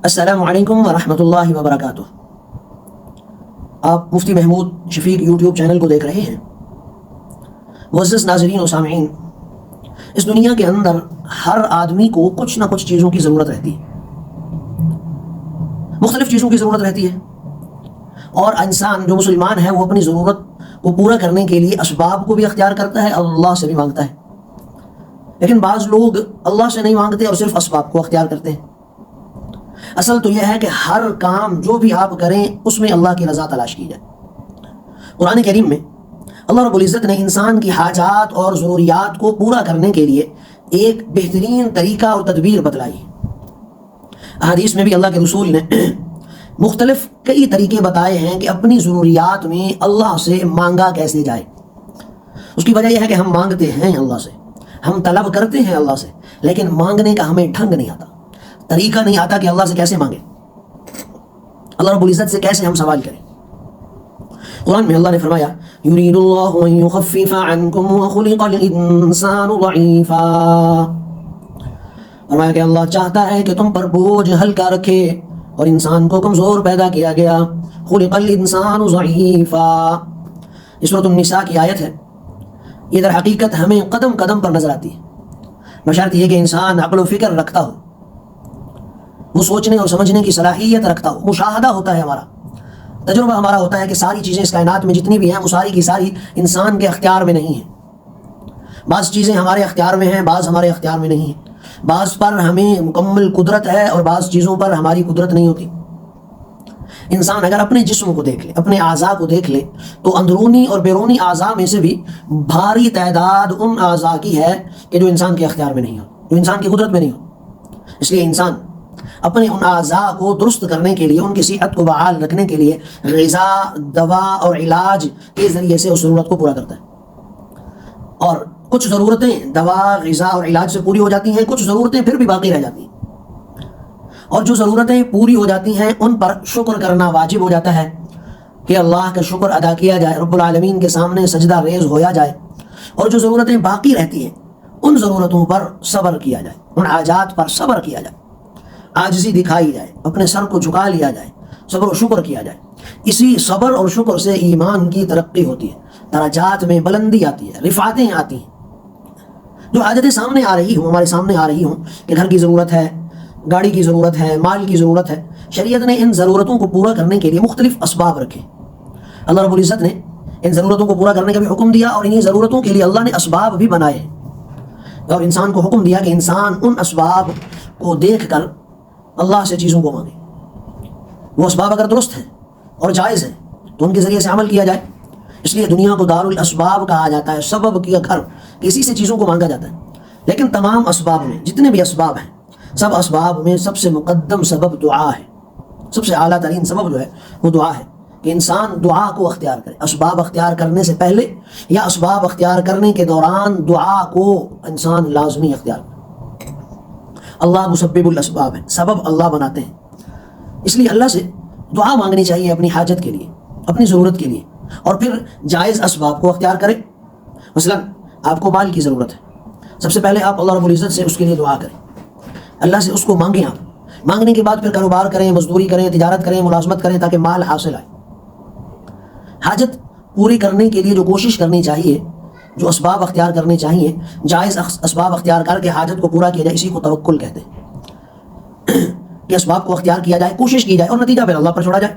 السلام علیکم ورحمۃ اللہ وبرکاتہ۔ آپ مفتی محمود شفیق یوٹیوب چینل کو دیکھ رہے ہیں۔ معزز ناظرین و سامعین، اس دنیا کے اندر ہر آدمی کو کچھ نہ کچھ چیزوں کی ضرورت رہتی ہے، مختلف چیزوں کی ضرورت رہتی ہے، اور انسان جو مسلمان ہے وہ اپنی ضرورت کو پورا کرنے کے لیے اسباب کو بھی اختیار کرتا ہے، اللہ سے بھی مانگتا ہے۔ لیکن بعض لوگ اللہ سے نہیں مانگتے اور صرف اسباب کو اختیار کرتے ہیں۔ اصل تو یہ ہے کہ ہر کام جو بھی آپ کریں اس میں اللہ کی رضا تلاش کی جائے۔ قرآن کریم میں اللہ رب العزت نے انسان کی حاجات اور ضروریات کو پورا کرنے کے لیے ایک بہترین طریقہ اور تدبیر بتلائی ہے۔ احادیث میں بھی اللہ کے رسول نے مختلف کئی طریقے بتائے ہیں کہ اپنی ضروریات میں اللہ سے مانگا کیسے جائے۔ اس کی وجہ یہ ہے کہ ہم مانگتے ہیں اللہ سے، ہم طلب کرتے ہیں اللہ سے، لیکن مانگنے کا ہمیں ڈھنگ نہیں آتا، طریقہ نہیں آتا کہ اللہ سے کیسے مانگیں، اللہ رب العزت سے کیسے ہم سوال کریں۔ قرآن میں اللہ نے فرمایا یرید اللہ ان یخفف عنکم وخلق الانسان ضعیفا، فرمایا کہ اللہ چاہتا ہے کہ تم پر بوجھ ہلکا رکھے اور انسان کو کمزور پیدا کیا گیا۔ خلق الانسان ضعیفا، یہ سورۃ النساء کی آیت ہے۔ یہ در حقیقت ہمیں قدم قدم پر نظر آتی ہے، بشرط یہ کہ انسان عقل و فکر رکھتا ہو، وہ سوچنے اور سمجھنے کی صلاحیت رکھتا ہو، مشاہدہ ہوتا ہے، ہمارا تجربہ ہمارا ہوتا ہے کہ ساری چیزیں اس کائنات میں جتنی بھی ہیں وہ ساری کی ساری انسان کے اختیار میں نہیں ہیں۔ بعض چیزیں ہمارے اختیار میں ہیں، بعض ہمارے اختیار میں نہیں ہیں، بعض پر ہمیں مکمل قدرت ہے اور بعض چیزوں پر ہماری قدرت نہیں ہوتی۔ انسان اگر اپنے جسم کو دیکھ لے، اپنے اعضاء کو دیکھ لے، تو اندرونی اور بیرونی اعضاء میں سے بھی بھاری تعداد ان اعضاء کی ہے کہ جو انسان کے اختیار میں نہیں ہو، جو انسان کی قدرت میں نہیں ہو۔ اس لیے انسان اپنے ان اعضاء کو درست کرنے کے لیے، ان کی صحت کو بحال رکھنے کے لیے غذا، دوا اور علاج کے ذریعے سے اس ضرورت کو پورا کرتا ہے۔ اور کچھ ضرورتیں دوا، غذا اور علاج سے پوری ہو جاتی ہیں، کچھ ضرورتیں پھر بھی باقی رہ جاتی ہیں، اور جو ضرورتیں پوری ہو جاتی ہیں ان پر شکر کرنا واجب ہو جاتا ہے کہ اللہ کا شکر ادا کیا جائے، رب العالمین کے سامنے سجدہ ریز ہویا جائے، اور جو ضرورتیں باقی رہتی ہیں ان ضرورتوں پر صبر کیا جائے، ان حاجات پر صبر کیا جائے، عاجزی دکھائی جائے، اپنے سر کو جھکا لیا جائے، صبر و شکر کیا جائے۔ اسی صبر اور شکر سے ایمان کی ترقی ہوتی ہے، درجات میں بلندی آتی ہے، رفعتیں آتی ہیں۔ جو حاجتیں سامنے آ رہی ہوں، ہمارے سامنے آ رہی ہوں کہ گھر کی ضرورت ہے، گاڑی کی ضرورت ہے، مال کی ضرورت ہے، شریعت نے ان ضرورتوں کو پورا کرنے کے لیے مختلف اسباب رکھے۔ اللہ رب العزت نے ان ضرورتوں کو پورا کرنے کا بھی حکم دیا، اور انہی ضرورتوں کے لیے اللہ نے اسباب بھی بنائے ہیں، اور انسان کو حکم دیا کہ انسان ان اسباب کو دیکھ کر اللہ سے چیزوں کو مانگے۔ وہ اسباب اگر درست ہیں اور جائز ہیں تو ان کے ذریعے سے عمل کیا جائے۔ اس لیے دنیا کو دار الاسباب کہا جاتا ہے، سبب کیا گھر، اسی سے چیزوں کو مانگا جاتا ہے۔ لیکن تمام اسباب میں، جتنے بھی اسباب ہیں، سب اسباب میں سب سے مقدم سبب دعا ہے، سب سے اعلیٰ ترین سبب جو ہے وہ دعا ہے، کہ انسان دعا کو اختیار کرے۔ اسباب اختیار کرنے سے پہلے یا اسباب اختیار کرنے کے دوران دعا کو انسان لازمی اختیار کرے۔ اللہ مسبب الاسباب ہے، سبب اللہ بناتے ہیں، اس لیے اللہ سے دعا مانگنی چاہیے اپنی حاجت کے لیے، اپنی ضرورت کے لیے، اور پھر جائز اسباب کو اختیار کریں۔ مثلا آپ کو مال کی ضرورت ہے، سب سے پہلے آپ اللہ رب العزت سے اس کے لیے دعا کریں، اللہ سے اس کو مانگیں۔ آپ مانگنے کے بعد پھر کاروبار کریں، مزدوری کریں، تجارت کریں، ملازمت کریں، تاکہ مال حاصل آئے۔ حاجت پوری کرنے کے لیے جو کوشش کرنی چاہیے، جو اسباب اختیار کرنے چاہیے، جائز اسباب اختیار کر کے حاجت کو پورا کیا جائے، اسی کو توکل کہتے ہیں، کہ اسباب کو اختیار کیا جائے، کوشش کی جائے، اور نتیجہ پھر اللہ پر چھوڑا جائے۔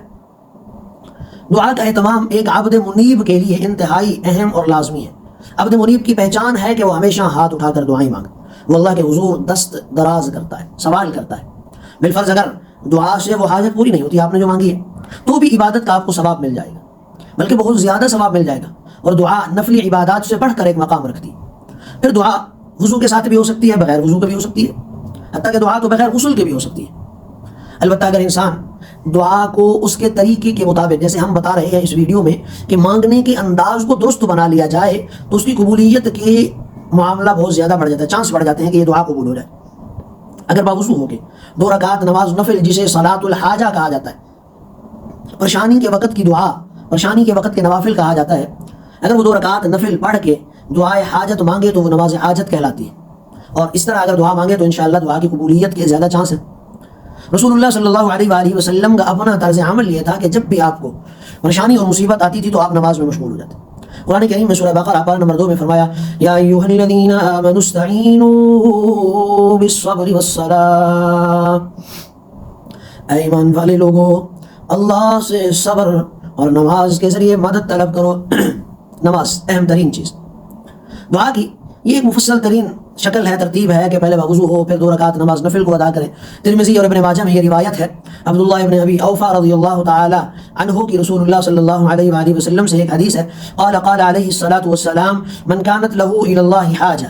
دعا کا اہتمام ایک عبد منیب کے لیے انتہائی اہم اور لازمی ہے۔ عبد منیب کی پہچان ہے کہ وہ ہمیشہ ہاتھ اٹھا کر دعائیں مانگے، وہ اللہ کے حضور دست دراز کرتا ہے، سوال کرتا ہے۔ بالفرض اگر دعا سے وہ حاجت پوری نہیں ہوتی آپ نے جو مانگی ہے، تو بھی عبادت کا آپ کو ثواب مل جائے گا، بلکہ بہت زیادہ ثواب مل جائے گا۔ اور دعا نفلی عبادات سے بڑھ کر ایک مقام رکھتی ہے۔ پھر دعا وضو کے ساتھ بھی ہو سکتی ہے، بغیر وضو کے بھی ہو سکتی ہے، حتیٰ کہ دعا تو بغیر غسل کے بھی ہو سکتی ہے۔ البتہ اگر انسان دعا کو اس کے طریقے کے مطابق، جیسے ہم بتا رہے ہیں اس ویڈیو میں، کہ مانگنے کے انداز کو درست بنا لیا جائے، تو اس کی قبولیت کے معاملہ بہت زیادہ بڑھ جاتا ہے، چانس بڑھ جاتے ہیں کہ یہ دعا قبول ہو جائے۔ اگر باوضو ہو کے 2 رکعت نماز نفل، جسے صلاۃ الحاجہ کہا جاتا ہے، پریشانی کے وقت کی دعا، پریشانی کے وقت کے نوافل کہا جاتا ہے، اگر وہ 2 رکعت نفل پڑھ کے دعائے حاجت مانگے تو وہ نماز حاجت کہلاتی ہے، اور اس طرح اگر دعا مانگے تو انشاءاللہ دعا کی قبولیت کے زیادہ چانس ہیں۔ رسول اللہ صلی اللہ علیہ وآلہ وسلم کا اپنا طرز عمل یہ تھا کہ جب بھی آپ کو پریشانی اور مصیبت آتی تھی تو آپ نماز میں مشغول ہو جاتے. قرآن کریم میں سورہ بقرہ پارہ نمبر 2 میں فرمایا یا ایھا الذین آمنوا استعینوا بالصبر والصلاۃ، اے ایمان والے لوگوں اللہ سے صبر اور نماز کے ذریعے مدد طلب کرو. نماز اہم ترین چیز. دعا کی یہ ایک مفصل ترین شکل ہے، ترتیب ہے کہ پہلے وضو ہو، پھر 2 رکعت نماز نفل کو ادا کریں. ترمذی اور ابن ماجہ میں یہ روایت ہے. عبداللہ ابن ابی اوفا رضی اللہ تعالی عنہ کی رسول اللہ صلی اللہ علیہ وآلہ وسلم سے ایک حدیث ہے. قال علیہ الصلاۃ والسلام من كانت له الى اللہ حاجہ،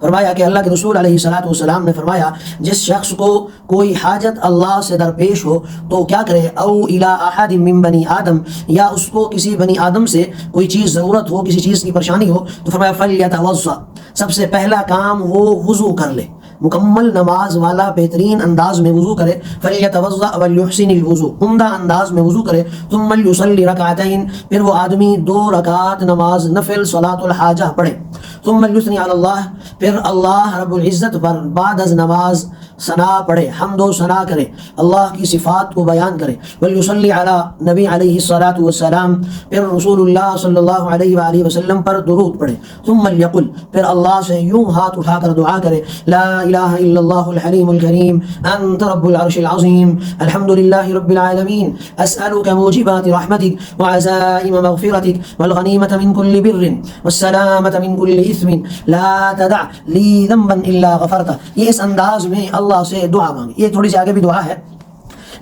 فرمایا کہ اللہ کے رسول علیہ الصلاۃ والسلام نے فرمایا جس شخص کو کوئی حاجت اللہ سے درپیش ہو تو کیا کرے، او الی احد من بنی آدم، یا اس کو کسی بنی آدم سے کوئی چیز ضرورت ہو، کسی چیز کی پریشانی ہو، تو فرمایا فلیتوضأ، سب سے پہلا کام وہ وضو کر لے، مکمل نماز والا بہترین انداز میں وضو کرے. فلیتوضأ ولیحسن الوضوء، عمدہ انداز میں وضو کرے. ثم لیصلی رکعتین، پھر وہ آدمی 2 رکعت نماز نفل صلاۃ الحاجہ پڑھے. ثم یثنی علی اللہ، پھر اللہ رب العزت پر بعد از نماز ثنا پڑھے، حمد و ثنا کرے، اللہ کی صفات کو بیان کرے. ولیصلی علی نبی علیہ الصلاۃ والسلام، پھر رسول اللہ صلی اللہ علیہ وآلہ وسلم پر درود پڑھے. ثم لیقل، پھر اللہ سے یوں ہاتھ اٹھا کر دعا کرے لا الہ الا اللہ الحلیم الکریم انت رب العرش العظیم الحمد للہ رب العالمین اسألک موجبات رحمتک وعزائم مغفرتک والغنیمة من کل بر والسلامة من کل اثم لا تدع لی ذنبا الا غفرتہ. یہ اس انداز میں اللہ سے دعا مانگے. یہ تھوڑی سی آگے بھی دعا ہے.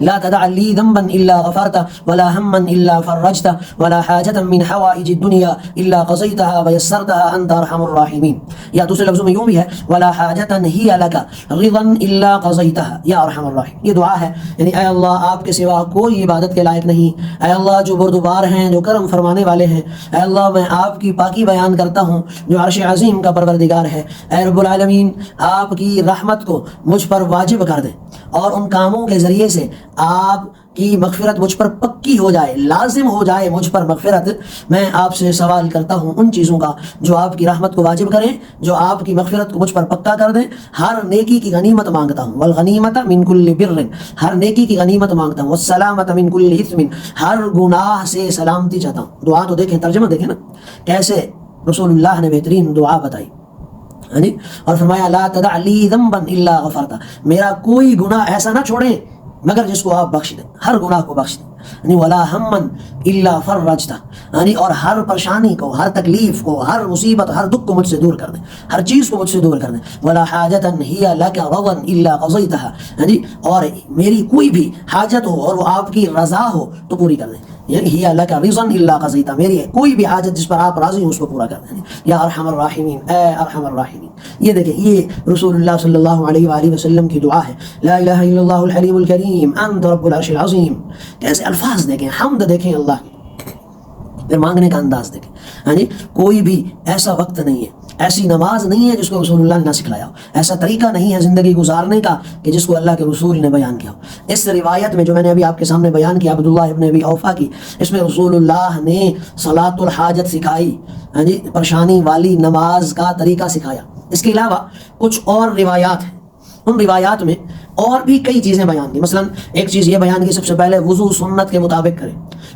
لا تدع لي ذنبا الا غفرته ولا هما الا فرجته ولا حاجة من حوائج الدنيا الا قضيتها ويسرتها انت ارحم الراحمين. یا دوسرے لفظوں میں یوں بھی ہے ولا حاجة هي لك رضا الا قضيتها یا ارحم الراحمين. یہ دعا ہے یعنی اے اللہ آپ کے سوا کوئی عبادت کے لائق نہیں، اے اللہ جو بردبار ہیں، جو کرم فرمانے والے ہیں، اے اللہ میں آپ کی پاکی بیان کرتا ہوں جو عرش عظیم کا پروردگار ہے. اے رب العالمین آپ کی رحمت کو مجھ پر واجب کر دیں اور ان کاموں کے ذریعے سے آپ کی مغفرت مجھ پر پکی ہو جائے، لازم ہو جائے مجھ پر مغفرت. میں آپ سے سوال کرتا ہوں ان چیزوں کا جو آپ کی رحمت کو واجب کریں، جو آپ کی مغفرت کو مجھ پر پکا کر دیں. ہر نیکی کی غنیمت مانگتا ہوں، والغنیمۃ من کل بر، ہر نیکی کی غنیمت مانگتا ہوں. والسلامۃ من کل اثم، ہر گناہ سے سلامتی چاہتا ہوں. دعا تو دیکھیں، ترجمہ دیکھیں نا کیسے رسول اللہ نے بہترین دعا بتائی. اور فرمایا لا تدع لی ذنبا الا غفرتہ، میرا کوئی گناہ ایسا نہ چھوڑیں مگر جس کو آپ بخش دیں، ہر گناہ کو بخش دیں. ولا ہما الا فرجتہ، اور ہر پریشانی کو، ہر تکلیف کو، ہر مصیبت، ہر دکھ کو مجھ سے دور کر دیں، ہر چیز کو مجھ سے دور کر دیں. ولا حاجة هي لك رضا الا قضيتها، اور میری کوئی بھی حاجت ہو اور وہ آپ کی رضا ہو تو پوری کر دیں. ہی لک رضا الا قضیتہ، میری کوئی بھی حاجت جس پر آپ راضی ہوں اس کو پورا کر دیں. یا ارحم الراحمین، اے ارحم الراحمین. یہ دیکھیں یہ رسول اللہ صلی اللہ علیہ وآلہ وسلم کی دعا ہے. لا الہ الا اللہ الحلیم الکریم انت رب العرش العظیم. کیسے الفاظ دیکھیں، حمد دیکھیں اللہ کی، پھر مانگنے کا انداز دیکھیں. کوئی بھی ایسا وقت نہیں ہے، ایسی نماز نہیں ہے جس کو رسول اللہ نے نہ سکھلایا ہو، ایسا طریقہ نہیں ہے زندگی گزارنے کا کہ جس کو اللہ کے رسول نے بیان کیا ہو. اس روایت میں جو میں نے ابھی آپ کے سامنے بیان کیا عبداللہ ابن ابی اوفا کی، اس میں رسول اللہ نے صلاۃ الحاجت سکھائی، پریشانی والی نماز کا طریقہ سکھایا. اس کے علاوہ کچھ اور روایات ہیں، ان روایات میں اور بھی کئی چیزیں بیان کی. مثلا ایک چیز یہ بیان کی سب سے پہلے وضو سنت کے مطابق کرے.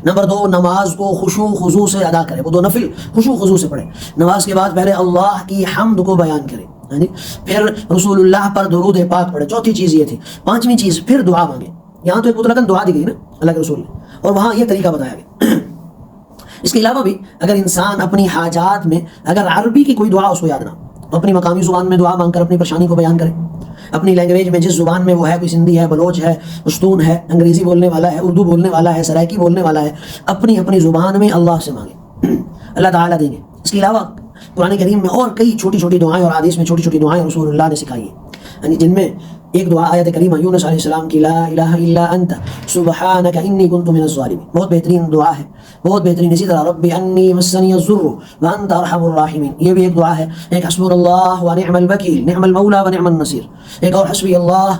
نمبر 2 نماز کو خشوع خضوع سے ادا کرے، وہ 2 نفل خشوع خضوع سے پڑھے. نماز کے بعد پہلے اللہ کی حمد کو بیان کرے، پھر رسول اللہ پر درود پاک پڑھے. 4تھی چیز یہ تھی. 5ویں چیز پھر دعا مانگے. یہاں تو ایک مطلقاً دعا دی گئی نا اللہ کے رسول نے، اور وہاں یہ طریقہ بتایا گیا. اس کے علاوہ بھی اگر انسان اپنی حاجات میں اگر عربی کی کوئی دعا اس کو یاد نہ ہو، اپنی مقامی زبان میں دعا مانگ کر اپنی پریشانی کو بیان کرے. اپنی لینگویج میں جس زبان میں وہ ہے، کوئی سندھی ہے، بلوچ ہے، پشتون ہے، انگریزی بولنے والا ہے، اردو بولنے والا ہے، سرائکی بولنے والا ہے، اپنی اپنی زبان میں اللہ سے مانگے، اللہ تعالیٰ دیں گے. اس کے علاوہ قرآن کریم میں اور کئی چھوٹی چھوٹی دعائیں اور حدیث میں چھوٹی چھوٹی دعائیں رسول اللہ نے سکھائی ہیں، جن میں ایک دعا آیت کریمہ یونس علیہ السلام کی لا الہ الا انت سبحانک انی کنت من الظالمین، بہت بہترین دعا ہے، بہت بہترین. اسی طرح رب انی مسنی الضر وانت ارحم الراحمین، یہ بھی ایک دعا ہے. ایک حسبنا اللہ ونعم الوکیل نعم المولا ونعم النصیر. ایک اور حسبی اللہ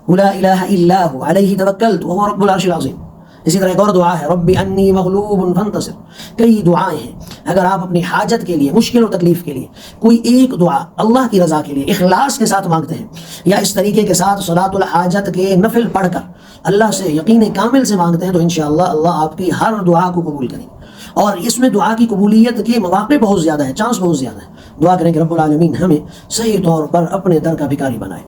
لا الہ الا هو علیہ توکلت وهو رب العرش العظیم. اسی طرح ایک اور دعا ہے رب انی مغلوب فانتصر. کئی دعائیں ہیں. اگر آپ اپنی حاجت کے لیے، مشکل و تکلیف کے لیے کوئی ایک دعا اللہ کی رضا کے لیے اخلاص کے ساتھ مانگتے ہیں، یا اس طریقے کے ساتھ صلاۃ الحاجت کے نفل پڑھ کر اللہ سے یقین کامل سے مانگتے ہیں، تو انشاءاللہ اللہ آپ کی ہر دعا کو قبول کریں گے. اور اس میں دعا کی قبولیت کے مواقع بہت زیادہ ہیں، چانس بہت زیادہ ہیں. دعا کریں کہ رب العالمین ہمیں صحیح طور پر اپنے در کا بھکاری بنائے.